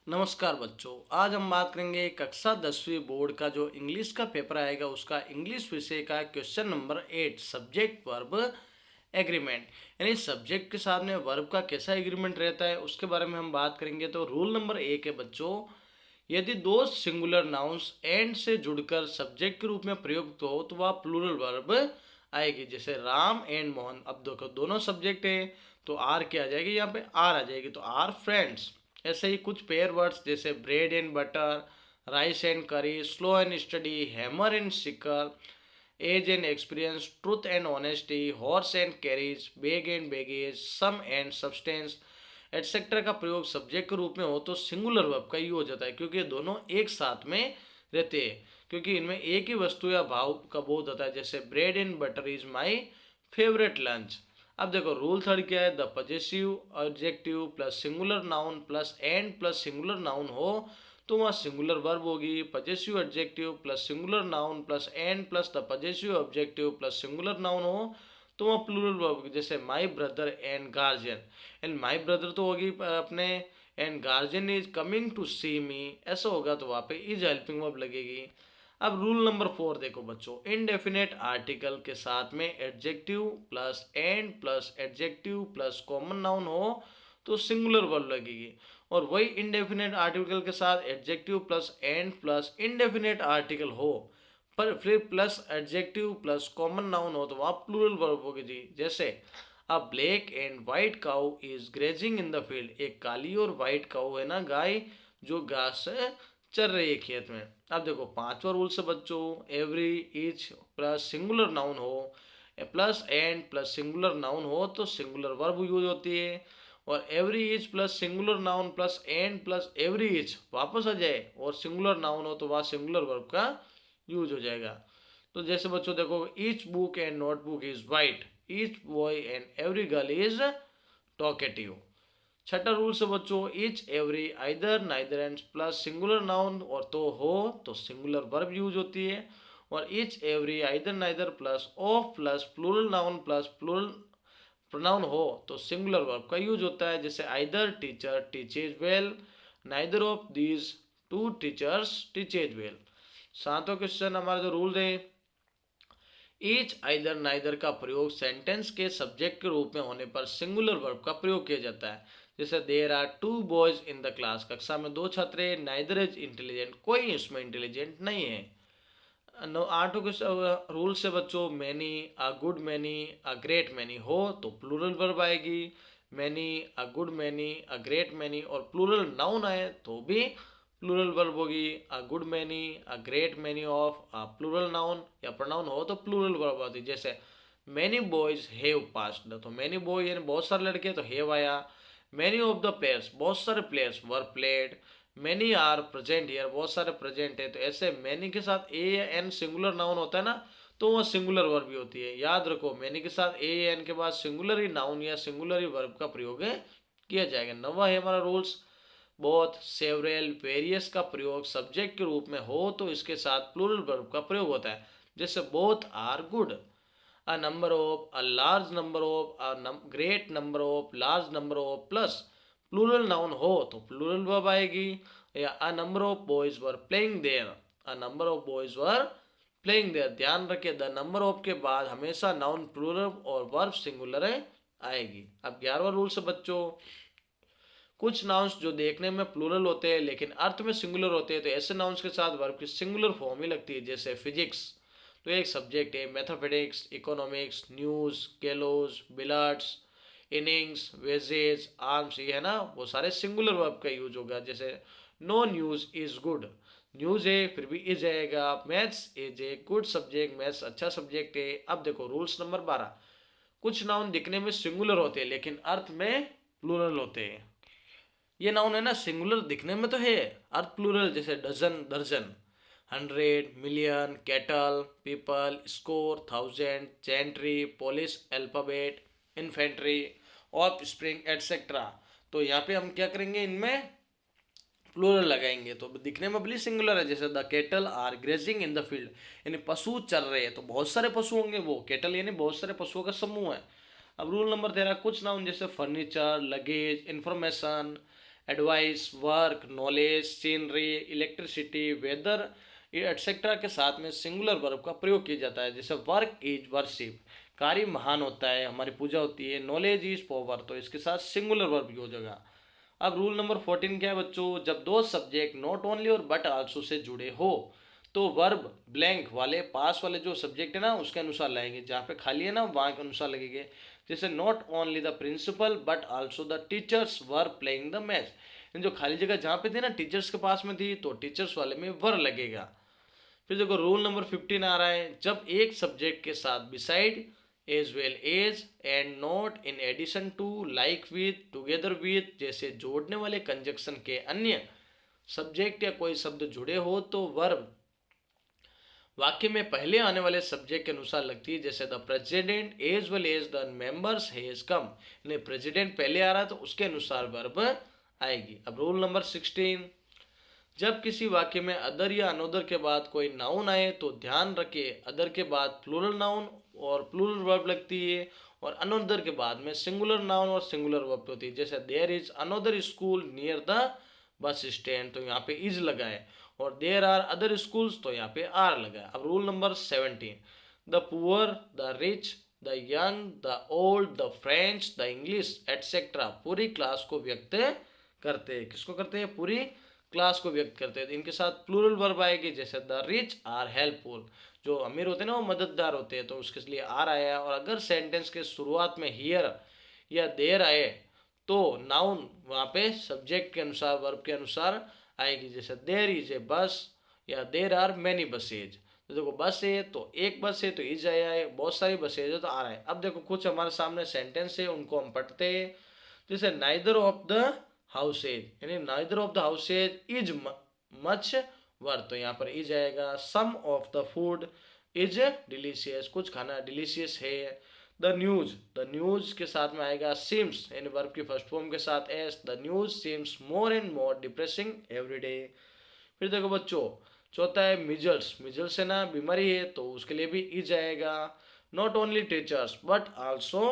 नमस्कार बच्चों। आज हम बात करेंगे कक्षा 10वीं बोर्ड का जो इंग्लिश का पेपर आएगा उसका इंग्लिश विषय का question number 8 subject verb agreement. यानी सब्जेक्ट के साथ में वर्ब का कैसा एग्रीमेंट रहता है उसके बारे में हम बात करेंगे। तो रूल नंबर 1 है बच्चों, यदि दो सिंगुलर नाउन्स एंड से जुड़कर सब्जेक्ट के रूप में प्रयुक्त हो तो वह प्लूरल वर्ब आएगी। जैसे राम एंड मोहन, अब देखो दोनों सब्जेक्ट है तो आर क्या आ जाएगी, यहाँ पे आर आ जाएगी, तो आर फ्रेंड्स। ऐसे ही कुछ पेयर वर्ड्स जैसे bread and butter, rice and curry, slow and steady, hammer and sickle, age and experience, truth and honesty, horse and carriage, bag and baggage, sum and substance etcetera का प्रयोग subject के रूप में हो तो singular verb का use हो जाता है, क्योंकि ये दोनों एक साथ में रहते हैं, क्योंकि इनमें एक ही वस्तु या भाव का बोध होता है। जैसे bread and butter is my favourite lunch. अब देखो रूल थर्ड क्या है, the possessive adjective plus singular noun plus and plus singular noun हो तो वह सिंगुलर वर्ब होगी। Possessive adjective plus singular noun plus and plus the possessive objective plus singular noun हो तो वह प्लूरल वर्ब होगी। जैसे my brother and guardian, and my brother तो होगी अपने, and guardian is coming to सी मी, ऐसा होगा तो वहाँ पे इज हेल्पिंग वर्ब लगेगी। अब रूल नंबर 4 देखो बच्चों, इनडेफिनेट आर्टिकल के साथ में adjective plus and plus adjective plus common noun हो तो सिंगुलर वर्ब लगेगी, और वही इनडेफिनेट आर्टिकल के साथ adjective plus and plus indefinite article हो पर फिर plus adjective plus common noun हो तो वहाँ प्लूरल वर्ब होगी जी। जैसे अ black and white cow is grazing in the field, एक काली और वाइट काउ है ना गाय जो घास चर रही है खेत में। अब देखो पांचवा रूल से बच्चों, every each plus singular noun हो plus and plus singular noun हो तो सिंगुलर वर्ब यूज होती है, और every each plus singular noun plus and plus every each वापस आ जाए और सिंगुलर नाउन हो तो वहाँ सिंगुलर वर्ब का यूज हो जाएगा। तो जैसे बच्चों देखो, each book and notebook is white, each boy and every girl is talkative. छठा रूल से बच्चों, each every either neither and plus singular noun और तो हो तो सिंगुलर वर्ब यूज होती है, और each every either neither plus of plus plural noun plus plural pronoun हो तो सिंगुलर वर्ब का यूज होता है। जैसे either teacher teaches well, neither of these two teachers teaches well. सातवां क्वेश्चन हमारा जो रूल है, ईच आइदर नाइदर का प्रयोग सेंटेंस के सब्जेक्ट के रूप में होने पर सिंगुलर वर्ब का प्रयोग किया जाता है। जैसे there are two boys in the class, कक्षा में दो छात्र हैं, नाइदर इज इंटेलिजेंट, कोई इसमें इंटेलिजेंट नहीं है। आठों के रूल से बच्चों, many a good many a great many हो तो प्लूरल वर्ब आएगी, many a good many a great many और प्लूरल नाउन आए तो भी प्लूरल वर्ब होगी। A good many a great many of a plural noun या प्रोनाउन हो तो प्लूरल वर्ब आती है। जैसे मैनी बॉयज हैव पास्ड, तो मैनी बॉय यानी बहुत सारे लड़के तो हैव आया। मैनी ऑफ द प्लेयर्स, बहुत सारे players were played. Many are present here, बहुत सारे प्रेजेंट है, तो ऐसे मैनी के साथ ए या एन सिंगुलर नाउन होता है ना तो वह सिंगुलर वर्ब भी होती है। याद रखो मैनी के साथ ए या एन के बाद सिंगुलर ही नाउन या सिंगुलर ही वर्ब का प्रयोग किया जाएगा। नवा है हमारा रूल्स, बोथ सेवरल वेरियस का प्रयोग सब्जेक्ट के रूप में हो तो इसके साथ प्लूरल वर्ब का प्रयोग होता है। जैसे both are good, a number of, a large number of, great number of, large number of plus plural noun हो तो प्लूरल वर्ब आएगी। या a number of boys were playing there, a number of boys were playing there। ध्यान रखिए the number of के बाद हमेशा noun plural और वर्ब सिंगुलर आएगी। अब 11वां रूल से बच्चों, कुछ नाउन्स जो देखने में प्लूरल होते हैं लेकिन अर्थ में सिंगुलर होते हैं तो ऐसे नाउन्स के साथ वर्ब की सिंगुलर फॉर्म ही लगती है। जैसे फिजिक्स तो एक सब्जेक्ट है, mathematics, economics, news, gallows, billiards, innings, wages, arms, ये है ना वो सारे सिंगुलर वर्ब का यूज होगा। जैसे no news is good, news है फिर भी इज आएगा। Maths is a good subject, maths अच्छा सब्जेक्ट है। अब देखो रूल्स नंबर 12, कुछ नाउन दिखने में सिंगुलर होते हैं लेकिन अर्थ में प्लूरल होते हैं। ये नाउन है ना सिंगुलर दिखने में तो है, अर्थ प्लूरल, जैसे डजन दर्जन, hundred, million, cattle, people, score, thousand, gentry, police, alphabet, infantry, of spring etcetera. तो यहाँ पे हम क्या करेंगे, इनमें प्लूरल लगाएंगे तो दिखने में भले सिंगुलर है। जैसे the cattle are grazing in the field, यानी पशु चल रहे हैं तो बहुत सारे पशु होंगे, वो केटल यानी बहुत सारे पशुओं का समूह है। अब रूल नंबर 13, कुछ नाउन जैसे furniture, luggage, information, advice, work, knowledge, scenery, electricity, weather etcetera के साथ में सिंगुलर वर्ब का प्रयोग किया जाता है। जैसे वर्क इज वर्शिप, कार्य महान होता है, हमारी पूजा होती है। नॉलेज इज पावर, तो इसके साथ सिंगुलर वर्ब यूज होगा। अब रूल नंबर 14 क्या है बच्चों, जब दो सब्जेक्ट नॉट ओनली और बट आल्सो से जुड़े हो तो वर्ब ब्लैंक वाले पास वाले जो सब्जेक्ट है ना उसके अनुसार लाएंगे, जहाँ पे खाली है ना वहाँ के अनुसार लगेंगे। जैसे not only the principal but also the teachers were playing the match, जो खाली जगह जहाँ पे थी ना टीचर्स के पास में थी तो टीचर्स वाले में वर लगेगा। फिर देखो रूल नंबर 15 आ रहा है, जब एक सब्जेक्ट के साथ beside as well as and not in addition to like with together with जैसे जोड़ने वाले कंजक्शन के अन्य सब्जेक्ट या कोई शब्द जुड़े हो तो वर्ब वाक्य में पहले आने वाले सब्जेक्ट के अनुसार लगती है। जैसे the president as well as the members has come, president पहले आ रहा है तो उसके अनुसार वर्ब आएगी। अब रूल नंबर 16, जब किसी वाक्य में अदर या अनोदर के बाद कोई नाउन आए तो ध्यान रखें अदर के बाद प्लूरल नाउन और प्लूरल वर्ब लगती है और अनोदर के बाद में सिंगुलर नाउन और सिंगुलर वर्ब होती है। जैसे there is another school near the bus stand, तो यहाँ पे इज लगा है, और देयर आर अदर स्कूल्स तो यहाँ पे आर लगा है। अब rule number 17, the poor, the rich, the young, the old, the French, the English etcetera पूरी क्लास को व्यक्त करते हैं। किसको करते हैं? पूरी क्लास को व्यक्त करते हैं। तो इनके साथ प्लूरल वर्ब आएगी, जैसे द रिच आर हेल्पफुल, जो अमीर होते हैं ना वो मददगार होते हैं, तो उसके लिए आर आया। और अगर सेंटेंस के शुरुआत में हियर या देयर आए तो नाउन वहाँ पे सब्जेक्ट के अनुसार वर्ब के अनुसार आएगी। जैसे देयर इज ए बस या देयर आर मैनी बसेज, तो देखो बस है तो एक बस है तो इज आया है, बहुत सारी बसेज है तो आ रहा है। अब देखो कुछ हमारे सामने सेंटेंस है उनको हम पढ़ते हैं। जैसे नाइदर ऑफ द हाउसेज, यानी neither of the houses is much worth, तो यहाँ पर इज आएगा। Some of the food is delicious, कुछ खाना डिलीशियस है। द न्यूज के साथ में आएगा सिम्स, यानी वर्ब की फर्स्ट फॉर्म के साथ s, the news seems more and more depressing every day. फिर देखो बच्चों चौथा है मिजल्स, मिजल्स है ना बीमारी है तो उसके लिए भी इज आएगा। Not only teachers but also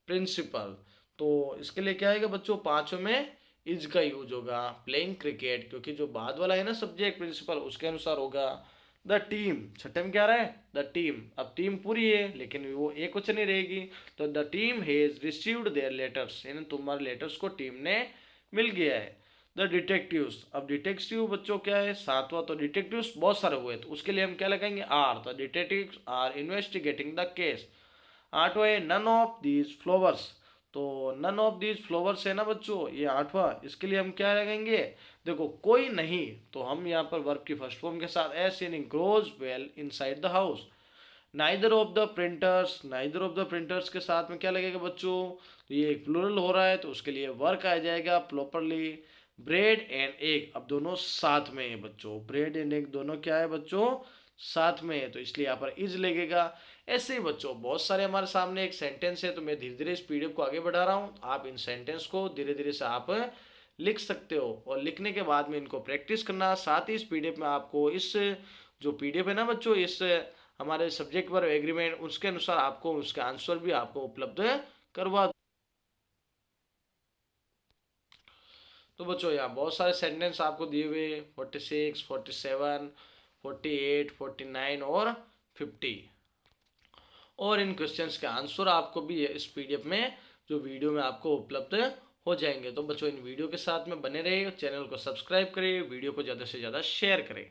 principal, तो इसके लिए क्या आएगा बच्चों, पांचों में इज का यूज होगा। प्लेइंग क्रिकेट, क्योंकि जो बाद वाला है ना सब्जेक्ट प्रिंसिपल उसके अनुसार होगा। द टीम, छठे में क्या रहा है? द टीम, अब टीम पूरी है लेकिन वो एक क्वेश्चन नहीं रहेगी, तो the team has received their letters, यानी तुम्हारे लेटर्स को टीम ने मिल गया है। द डिटेक्टिव्स, अब डिटेक्टिव बच्चों क्या है? सातवां, तो डिटेक्टिव्स बहुत सारे हुए तो उसके लिए हम क्या लगाएंगे? Are, the detectives are investigating the case. आठवां है नन ऑफ दीज फ्लावर्स, तो नन ऑफ दीज फ्लावर्स है ना बच्चों ये आठवां, इसके लिए हम क्या लगाएंगे? देखो कोई नहीं, तो हम यहाँ पर वर्ब की फर्स्ट फॉर्म के साथ एस यानी grows well inside the house. Neither of the printers, neither of the printers के साथ में क्या लगेगा बच्चों? तो ये एक प्लूरल हो रहा है तो उसके लिए वर्क आ जाएगा प्रॉपरली। ब्रेड एंड एग, अब दोनों साथ में है बच्चों, ब्रेड एंड एग दोनों क्या है बच्चों? साथ में है, तो इसलिए यहाँ पर इज लगेगा। ऐसे ही बच्चों बहुत सारे हमारे सामने एक सेंटेंस है, तो मैं धीरे धीरे इस पीडीएफ को आगे बढ़ा रहा हूँ, आप इन सेंटेंस को धीरे धीरे से आप लिख सकते हो और लिखने के बाद में इनको प्रैक्टिस करना। साथ ही इस पीडीएफ में आपको इस जो पीडीएफ है ना बच्चों, इस हमारे सब्जेक्ट पर एग्रीमेंट उसके अनुसार आपको उसका आंसर भी आपको उपलब्ध करवा। तो बच्चों यहाँ बहुत सारे सेंटेंस आपको दिए हुए 46, 47, 48, 49 और 50, और इन क्वेश्चंस के आंसर आपको भी इस पीडीएफ में जो वीडियो में आपको उपलब्ध हो जाएंगे। तो बच्चों इन वीडियो के साथ में बने रहिए, चैनल को सब्सक्राइब करिए, वीडियो को ज़्यादा से ज़्यादा शेयर करें।